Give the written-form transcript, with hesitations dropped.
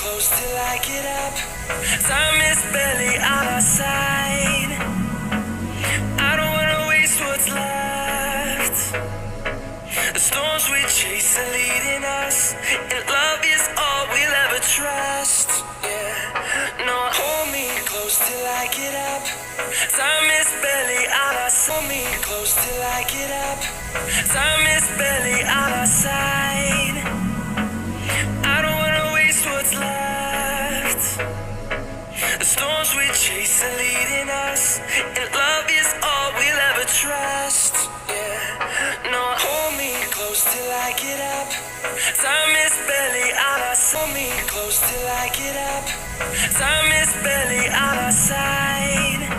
close till I get up. Time is barely on our side. I don't wanna waste what's left. The storms we chase are leading us, and love is all we'll ever trust. Yeah, no, hold me close till I get up. Time is barely on our side. Hold me close till I get up. Time is barely on our side. I don't wanna waste what's left. The storms we chase are leading us, and love is all we'll ever trust. Yeah, no, hold me close till I get up. Time is barely on our side. Hold me close till I get up. Time is barely on our side.